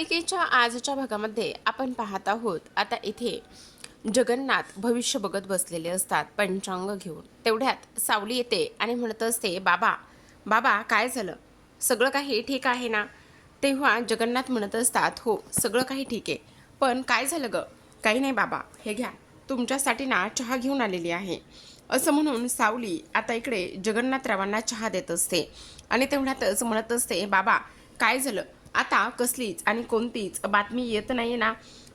मालिकेच्या आजच्या भागामध्ये आपण पाहत आहोत. आता इथे जगन्नाथ भविष्य बघत बसलेले असतात पंचांग घेऊन. तेवढ्यात सावली येते आणि म्हणत असते, बाबा बाबा काय झालं, सगळं काही ठीक आहे ना? तेव्हा जगन्नाथ म्हणत असतात, हो सगळं काही ठीक आहे, पण काय झालं ग? काही नाही बाबा, हे घ्या, तुमच्यासाठी ना चहा घेऊन आलेली आहे. असं म्हणून सावली आता इकडे जगन्नाथरावांना चहा देत असते आणि तेवढ्यातच म्हणत असते, बाबा काय झालं, आता कसलीच आणि कोणतीच बातमी येत नाही ना?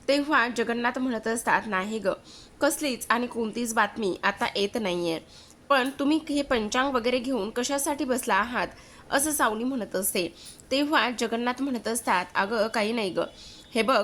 तेव्हा जगन्नाथ म्हणत असतात, नाही ग, कसलीच आणि कोणतीच बातमी आता येत नाहीये. पण तुम्ही हे पंचांग वगैरे घेऊन कशासाठी बसला आहात, असं सावली म्हणत असते. तेव्हा जगन्नाथ म्हणत असतात, अगं काही नाही ग, हे बघ,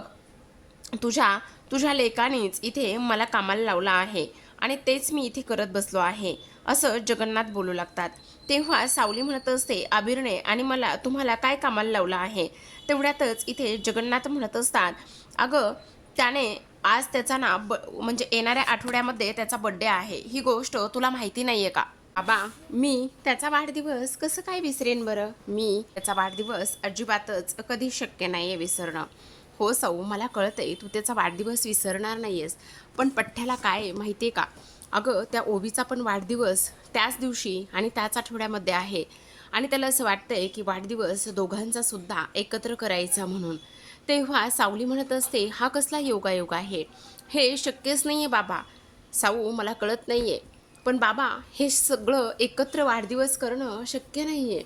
तुझ्या तुझ्या लेकानेच इथे मला कामाला लावला आहे आणि तेच मी इथे करत बसलो आहे, असं जगन्नाथ बोलू लागतात. तेव्हा सावली म्हणत असते, आबिरने आणि मला तुम्हाला काय कामाला लावलं आहे? तेवढ्यातच इथे जगन्नाथ म्हणत असतात, अगं त्याने आज त्याचा ना म्हणजे येणाऱ्या आठवड्यामध्ये त्याचा बड्डे आहे, ही गोष्ट तुला माहिती नाही आहे का? बाबा मी त्याचा वाढदिवस कसं काय विसरेन बरं? मी त्याचा वाढदिवस अजिबातच कधी शक्य नाही आहे विसरणं. हो सौ, मला कळतंय तू त्याचा वाढदिवस विसरणार नाही आहेस, पण पठ्ठ्याला काय आहे माहिती आहे का? अगं त्या ओवीचा पण वाढदिवस त्याच दिवशी आणि त्याच आठवड्यामध्ये आहे आणि त्याला असं वाटतंय की वाढदिवस दोघांचा सुद्धा एकत्र करायचा म्हणून. तेव्हा सावली म्हणत असते, हा कसला योगायोग आहे, हे शक्यच नाही आहे बाबा. साऊ मला कळत नाही आहे, पण बाबा हे सगळं एकत्र वाढदिवस करणं शक्य नाही आहे.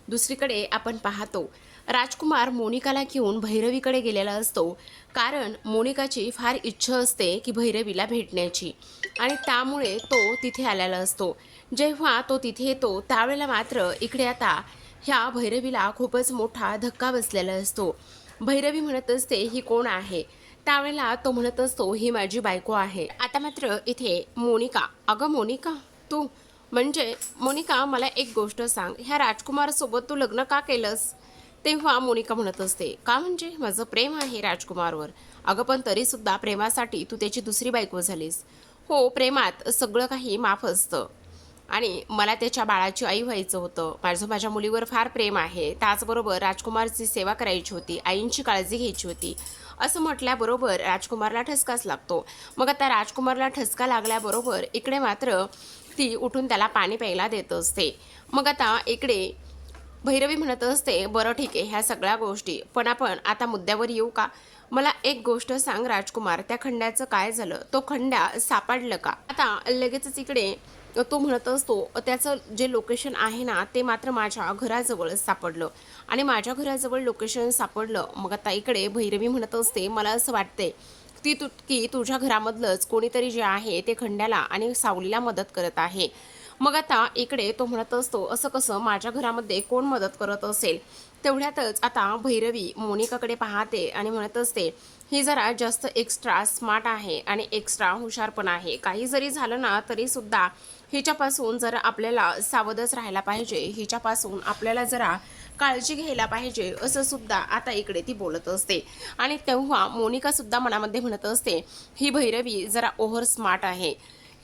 दुसरीकडे आपण पाहतो, राजकुमार मोनिकाला घेऊन भैरवीकडे गेलेला असतो, कारण मोनिकाची फार इच्छा असते की भैरवीला भेटण्याची आणि त्यामुळे तो तिथे आलेला असतो. जेव्हा तो तिथे येतो त्यावेळेला मात्र इकडे आता ह्या भैरवीला खूपच मोठा धक्का बसलेला असतो. भैरवी म्हणत असते, ही कोण आहे? त्यावेळेला तो म्हणत असतो, ही माझी बायको आहे. आता मात्र इथे मोनिका, अगं मोनिका तू, म्हणजे मोनिका मला एक गोष्ट सांग, ह्या राजकुमारसोबत तू लग्न का केलंस? तेव्हा मोनिका म्हणत असते, का म्हणजे माझं प्रेम आहे राजकुमारवर. अगं पण तरीसुद्धा प्रेमासाठी तू त्याची दुसरी बायको झालीस. हो, प्रेमात सगळं काही माफ असतं आणि मला त्याच्या बाळाची आई व्हायचं होतं. माझ्या मुलीवर फार प्रेम आहे, त्याचबरोबर राजकुमारची सेवा करायची होती, आईंची काळजी घ्यायची होती. असं म्हटल्याबरोबर राजकुमारला ठसकाच लागतो. मग आता राजकुमारला ठसका लागल्याबरोबर इकडे मात्र ती उठून त्याला पाणी प्यायला देत असते. मग आता इकडे भैरवी म्हणत असते, बरं ठीक आहे ह्या सगळ्या गोष्टी, पण आपण आता मुद्द्यावर येऊ का? मला एक गोष्ट सांग राजकुमार, त्या खंड्याचं काय झालं? तो खंड्या सापडलं का? आता लगेचच इकडे तो म्हणत असतो, त्याचं जे लोकेशन आहे ना ते मात्र माझ्या घराजवळच सापडलं आणि माझ्या घराजवळ लोकेशन सापडलं. मग आता इकडे भैरवी म्हणत असते, मला असं वाटतंय की तुझ्या घरामधलंच कोणीतरी जे आहे ते खंड्याला आणि सावलीला मदत करत आहे. मग आता इकडे तो म्हणत असतो, असं कसं, माझ्या घरामध्ये कोण मदत करत असेल? तेवढ्यातच आता भैरवी मोनिकाकडे पाहते आणि म्हणत असते, ही जरा जास्त एक्स्ट्रा स्मार्ट आहे आणि एक्स्ट्रा हुशार पण आहे. काही जरी झालं ना तरीसुद्धा हिच्यापासून जरा आपल्याला सावधच राहायला पाहिजे, हिच्यापासून आपल्याला जरा काळजी घ्यायला पाहिजे, असं सुद्धा आता इकडे ती बोलत असते. आणि तेव्हा मोनिका सुद्धा मनामध्ये म्हणत असते, ही भैरवी जरा ओव्हर स्मार्ट आहे,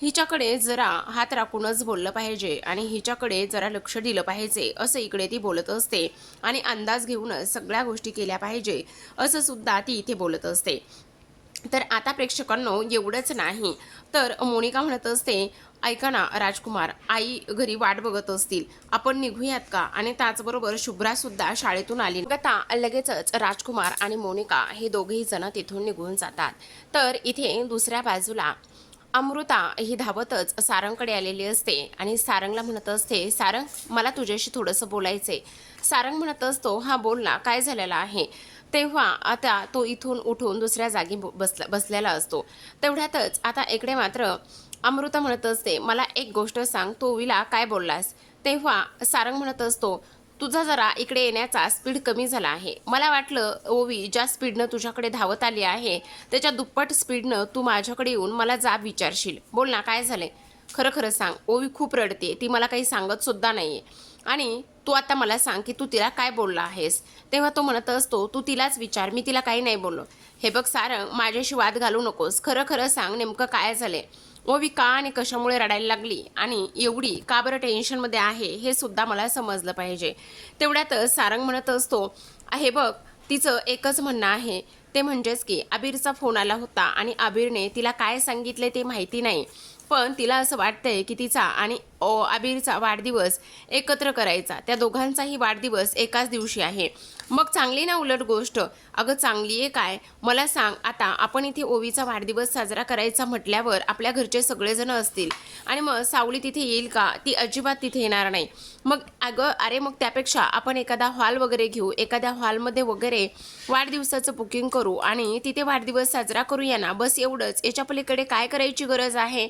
हिच्याकडे जरा हात राखूनच बोललं पाहिजे आणि हिच्याकडे जरा लक्ष दिलं पाहिजे, असं इकडे ती बोलत असते आणि अंदाज घेऊनच सगळ्या गोष्टी केल्या पाहिजे, असं सुद्धा ती इथे बोलत असते. तर आता प्रेक्षकांनो एवढंच नाही तर मोनिका म्हणत असते, ऐका ना राजकुमार, आई घरी वाट बघत असतील, आपण निघूयात का? आणि त्याचबरोबर शुभ्रा सुद्धा शाळेतून आली. आता लगेचच राजकुमार आणि मोनिका हे दोघेही जण तिथून निघून जातात. तर इथे दुसऱ्या बाजूला अमृता ही धावतच सारंगकडे आलेली असते आणि सारंगला म्हणत असते, सारंग मला तुझ्याशी थोडंसं बोलायचंय. सारंग म्हणत असतो, हा बोल ना, काय झालेलं आहे? तेव्हा आता तो इथून उठून दुसऱ्या जागी बसलेला असतो. तेवढ्यातच आता इकडे मात्र अमृता म्हणत असते, मला एक गोष्ट सांग, तू ओवीला काय बोललास? तेव्हा सारंग म्हणत असतो, तुझा जरा इकडे येण्याचा स्पीड कमी झाला आहे. मला वाटलं ओवी ज्या स्पीडनं तुझ्याकडे धावत आली आहे त्याच्या दुप्पट स्पीडनं तू माझ्याकडे येऊन मला जाब विचारशील. बोल ना, काय झालंय? खरं खरं सांग. ओवी खूप रडते, ती मला काही सांगत सुद्धा नाहीये आणि तू आता मला सांग की तू तिला काय बोलला आहेस? तेव्हा तो म्हणत असतो, तू तिलाच विचार, मी तिला काही नाही बोललो. हे बघ सारंग, माझ्याशी वाद घालू नकोस, खरं खरं सांग नेमकं काय झालंय? ओवी का आणि कशामुळे रडायला लागली आणि एवढी का बरं टेन्शनमध्ये आहे हे सुद्धा मला समजलं पाहिजे. तेवढ्यातच सारंग म्हणत असतो, हे बघ, तिचं एकच म्हणणं आहे, ते म्हणजेच की अबीरचा फोन आला होता आणि अबीरने तिला काय सांगितले ते माहिती नाही, पण तिला असं वाटतंय की तिचा आणि अबीरचा वाढदिवस एकत्र करायचा. त्या दोघांचाही वाढदिवस एकाच दिवशी आहे. मग चांगली ना उलट गोष्ट. अगं चांगली आहे काय, मला सांग. आता आपण इथे ओवीचा वाढदिवस साजरा करायचा म्हटल्यावर आपल्या घरचे सगळेजण असतील आणि मग सावली तिथे येईल का? ती अजिबात तिथे येणार नाही. मग अगं अरे मग त्यापेक्षा आपण एखादा हॉल वगैरे घेऊ, एखाद्या हॉलमध्ये वगैरे वाढदिवसाचं बुकिंग करू आणि तिथे वाढदिवस साजरा करूया ना, बस एवढंच. याच्या पलीकडे काय करायची गरज आहे?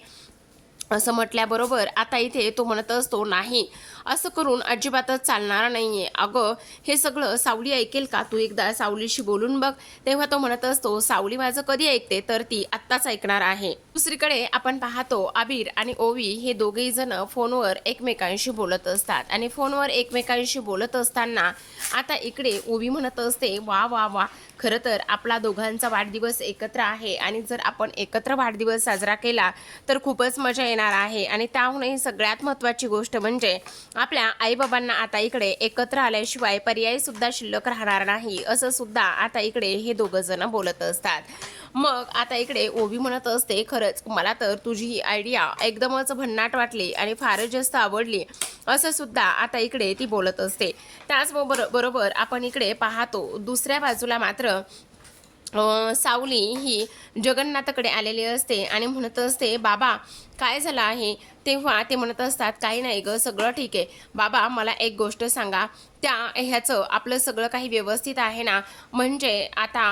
असं म्हटल्याबरोबर आता इथे तो म्हणत असतो, नाही असं करून अजिबातच चालणार नाहीये. अगं हे सगळं सावली ऐकेल का? तू एकदा सावलीशी बोलून बघ. तेव्हा तो म्हणत असतो, सावली माझं कधी ऐकते? तर ती आत्ताच ऐकणार आहे. दुसरीकडे आपण पाहतो अबीर आणि ओवी हे दोघेही जण फोनवर एकमेकांशी बोलत असतात आणि फोनवर एकमेकांशी बोलत असताना आता इकडे ओवी म्हणत असते, वा वा वा, खरं तर आपला दोघांचा वाढदिवस एकत्र आहे आणि जर आपण एकत्र वाढदिवस साजरा केला तर खूपच मजा येणार आहे. आणि त्याहूनही सगळ्यात महत्त्वाची गोष्ट म्हणजे आपल्या आईबाबांना आता इकडे एकत्र आल्याशिवाय पर्याय सुद्धा शिल्लक राहणार नाही, असं सुद्धा आता इकडे हे दोघं जण बोलत असतात. मग आता इकडे ओवी म्हणत असते, खरंच मला तर तुझी ही आयडिया एकदमच भन्नाट वाटली आणि फारच जास्त आवडली, असं सुद्धा आता इकडे ती बोलत असते. त्याचबरोबर आपण इकडे पाहतो दुसऱ्या बाजूला मात्र सावली ही जगन्नाथाकडे आलेली असते आणि म्हणत असते, बाबा काय झालं आहे? तेव्हा ते म्हणत असतात, काही नाही गं, सगळं ठीक आहे. बाबा मला एक गोष्ट सांगा, त्या ह्याचं आपलं सगळं काही व्यवस्थित आहे ना? म्हणजे आता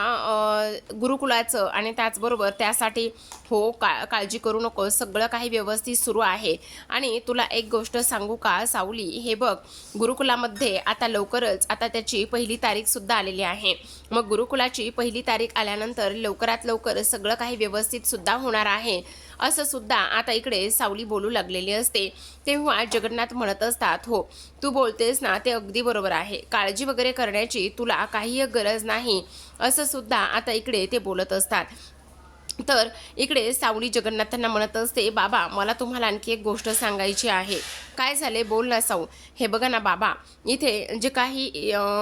गुरुकुलाचं आणि त्याचबरोबर त्यासाठी हो काळजी करू नको, सगळं काही व्यवस्थित सुरू आहे. आणि तुला एक गोष्ट सांगू का सावली, हे बघ गुरुकुलामध्ये आता लवकरच आता त्याची पहिली तारीखसुद्धा आलेली आहे. मग गुरुकुलाची पहिली तारीख आल्यानंतर लवकरात लवकर सगळं काही व्यवस्थित सुद्धा होणार आहे, असं सुद्धा आता इकडे सावली बोलू लागलेली असते. तेव्हा जगन्नाथ म्हणत असतात, हो तू बोलतेस ना ते अगदी बरोबर आहे, काळजी वगैरे करण्याची तुला काही गरज नाही, असं सुद्धा आता इकडे ते बोलत असतात. तर इकडे सावली जगन्नाथांना म्हणत असते, बाबा मला तुम्हाला आणखी एक गोष्ट सांगायची आहे. काय झाले? बोल ना साऊ. हे बघा ना बाबा, इथे जे काही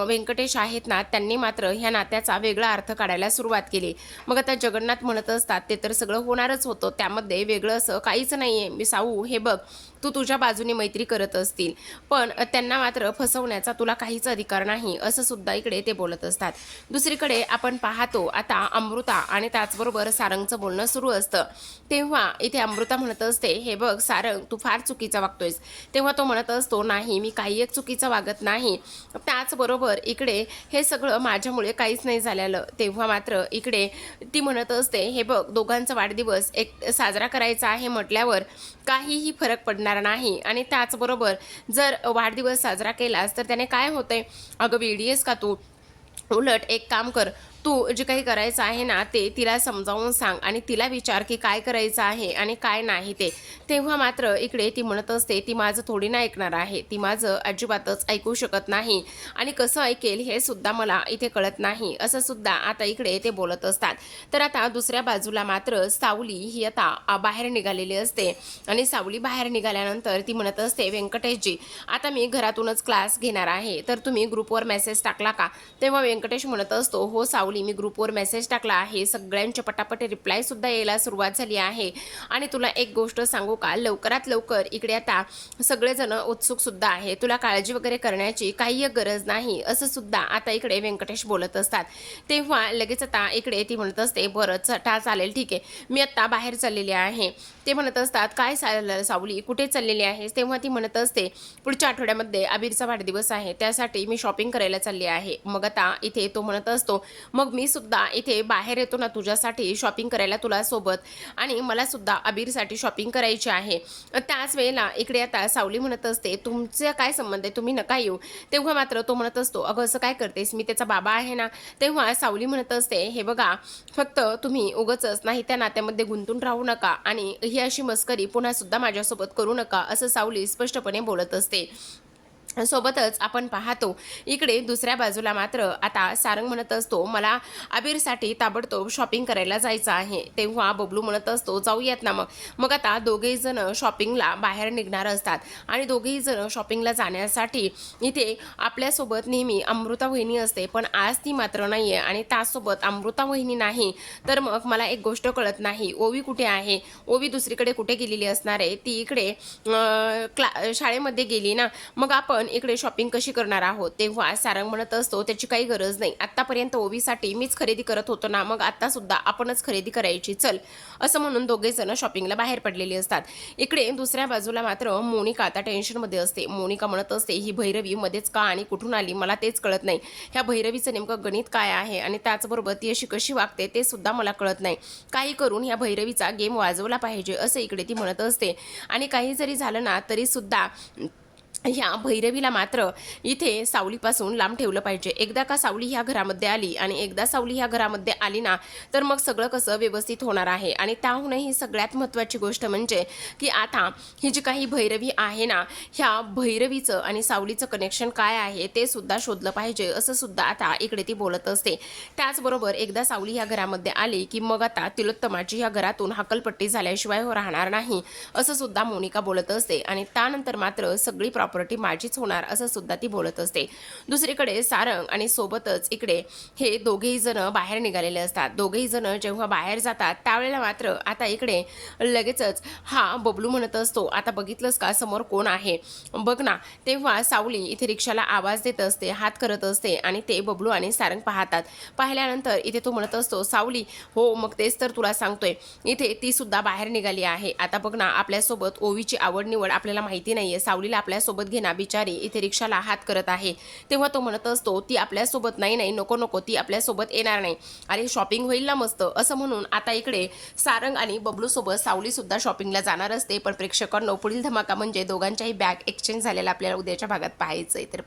व्यंकटेश आहेत ना, त्यांनी मात्र ह्या नात्याचा वेगळा अर्थ काढायला सुरुवात केली. मग आता जगन्नाथ म्हणत असतात, ते तर सगळं होणारच होतं, त्यामध्ये वेगळं असं काहीच नाही आहे. मी साऊ हे बघ, तू तुझ्या बाजूने मैत्री करत असतील, पण त्यांना मात्र फसवण्याचा तुला काहीच अधिकार नाही, असं सुद्धा इकडे ते बोलत असतात. दुसरीकडे आपण पाहतो आता अमृता आणि त्याचबरोबर सारंगचं बोलणं सुरू असतं. तेव्हा इथे अमृता म्हणत असते, हे बघ सारंग, तू फार चुकीचा वागतोयस. तेव्हा तो म्हणत असतो, नाही मी काही एक चुकीचं वागत नाही, त्याचबरोबर इकडे हे सगळं माझ्यामुळे काहीच नाही झालेलं. तेव्हा मात्र इकडे ती म्हणत असते, हे बघ दोघांचा वाढदिवस एक साजरा करायचा आहे म्हटल्यावर काहीही फरक पडणार नाही. आणि त्याचबरोबर जर वाढदिवस साजरा केलास तर त्याने काय होतंय? अगं वेडी का तू? उलट एक काम कर, तू जे काही करायचं आहे ना ते तिला समजावून सांग आणि तिला विचार की काय करायचं आहे आणि काय नाही ते. तेव्हा मात्र इकडे ती म्हणत असते, ती माझं थोडी ना ऐकणार आहे, ती माझं अजिबातच ऐकू शकत नाही आणि कसं ऐकेल हे सुद्धा मला इथे कळत नाही, असं सुद्धा आता इकडे ते बोलत असतात. तर आता दुसऱ्या बाजूला मात्र सावली ही आता बाहेर निघालेली असते आणि सावली बाहेर निघाल्यानंतर ती म्हणत असते, व्यंकटेशजी आता मी घरातूनच क्लास घेणार आहे, तर तुम्ही ग्रुपवर मेसेज टाकला का? तेव्हा व्यंकटेश म्हणत असतो, हो सावली मी ग्रुपवर मेसेज टाकला आहे, सगळ्यांच्या पटापट रिप्लाय सुद्धा यायला सुरुवात झाली आहे. आणि तुला एक गोष्ट सांगू का, लवकरात लवकर इकडे आता सगळेजण उत्सुक सुद्धा आहे, तुला काळजी वगैरे करण्याची काही गरज नाही, असं सुद्धा आता इकडे व्यंकटेश बोलत असतात. तेव्हा लगेच आता इकडे ती म्हणत असते, बरं चालेल ठीक आहे, मी आता बाहेर चाललेली आहे. ते म्हणत असतात, काय सावली कुठे चाललेली आहेस? तेव्हा ती म्हणत असते, पुढच्या आठवड्यामध्ये अबीरचा वाढदिवस आहे, त्यासाठी मी शॉपिंग करायला चालली आहे. मग आता इथे तो म्हणत असतो, मग मी सुद्धा इथे बाहेर येतो ना तुझ्यासाठी शॉपिंग करायला तुला सोबत, आणि मला सुद्धा अबीरसाठी शॉपिंग करायची आहे. त्याच वेळेला इकडे आता सावली म्हणत असते, तुमचा काय संबंध आहे, तुम्ही नका येऊ. तेव्हा मात्र तो म्हणत असतो, अगं असं काय करतेस, मी त्याचा बाबा आहे ना. तेव्हा सावली म्हणत असते, हे बघा फक्त तुम्ही उगाचच नाही त्या नात्यामध्ये गुंतून राहू नका आणि ही अशी मस्करी पुन्हा सुद्धा माझ्यासोबत करू नका, असं सावली स्पष्टपणे बोलत असते. सोबतच आपण पाहतो इकडे दुसऱ्या बाजूला मात्र आता सारंग म्हणत असतो मला अबीरसाठी ताबडतोब शॉपिंग करायला जायचं आहे. तेव्हा बबलू म्हणत असतो जाऊयात ना मग. मग आता दोघेही जण शॉपिंगला बाहेर निघणार असतात आणि दोघेही जण शॉपिंगला जाण्यासाठी इथे आपल्यासोबत नेहमी अमृता वहिनी असते, पण आज ती मात्र नाहीये आणि त्यासोबत अमृता वहिनी नाही तर मग मला एक गोष्ट कळत नाही, ओवी कुठे आहे? ओवी दुसरीकडे कुठे गेलेली असणार आहे? ती इकडे शाळेमध्ये गेली ना, मग आपण इकडे शॉपिंग कशी करणार आहोत? तेव्हा सारंग म्हणत असतो त्याची काही गरज नाही, आतापर्यंत ओवीसाठी मीच खरेदी करत होतो ना, मग आता सुद्धा आपणच खरेदी करायची, चल. असं म्हणून दोघे जण शॉपिंगला बाहेर पडलेली असतात. इकडे दुसऱ्या बाजूला मात्र मोनिका आता टेन्शनमध्ये असते. मोनिका म्हणत असते ही भैरवी मध्येच का आणि कुठून आली मला तेच कळत नाही. ह्या भैरवीचं नेमकं गणित काय आहे आणि त्याचबरोबर ती अशी कशी वागते ते सुद्धा मला कळत नाही. काही करून ह्या भैरवीचा गेम वाजवला पाहिजे असं इकडे ती म्हणत असते. आणि काही जरी झालं ना तरी सुद्धा ह्या भैरवीला मात्र इथे सावलीपासून लांब ठेवलं पाहिजे. एकदा का सावली ह्या घरामध्ये आली आणि एकदा सावली ह्या घरामध्ये आली ना तर मग सगळं कसं व्यवस्थित होणार आहे. आणि त्याहूनही सगळ्यात महत्त्वाची गोष्ट म्हणजे की आता ही जी काही भैरवी आहे ना, ह्या भैरवीचं आणि सावलीचं कनेक्शन काय आहे ते सुद्धा शोधलं पाहिजे असं सुद्धा आता इकडे ती बोलत असते. त्याचबरोबर एकदा सावली ह्या घरामध्ये आली की मग आता तिलोत्तमाची ह्या घरातून हकलपट्टी झाल्याशिवाय राहणार नाही असं सुद्धा मोनिका बोलत असते. आणि त्यानंतर मात्र सगळी प्रॉपर्टी माझीच होणार असं सुद्धा ती बोलत असते. दुसरीकडे सारंग आणि सोबतच इकडे हे दोघेही जण बाहेर निघालेले असतात. दोघेही जण जेव्हा बाहेर जातात त्यावेळेला मात्र आता इकडे लगेचच हा बबलू म्हणत असतो आता बघितलंस का समोर कोण आहे बघ ना. तेव्हा सावली इथे रिक्षाला आवाज देत असते, हात करत असते आणि ते बबलू आणि सारंग पाहतात. पाहिल्यानंतर इथे तो म्हणत असतो सावली हो मग तेच तर तुला सांगतोय, इथे ती सुद्धा बाहेर निघाली आहे. आता बघ ना आपल्यासोबत ओवीची आवड निवड आपल्याला माहिती नाहीये, सावलीला आपल्यासोबत घेना बिचारी इथे रिक्षाला हात करत आहे. तेव्हा तो म्हणत असतो ती आपल्यासोबत नाही नाही नको नको ती आपल्यासोबत येणार नाही, अरे शॉपिंग होईल ना मस्त. असं म्हणून आता इकडे सारंग आणि बबलू सोबत सावली सुद्धा शॉपिंगला जाणार असते. पण प्रेक्षकांनो पुढील धमाका म्हणजे दोघांच्याही बॅग एक्सचेंज झालेला आपल्याला उद्याच्या भागात पाहायचंय तर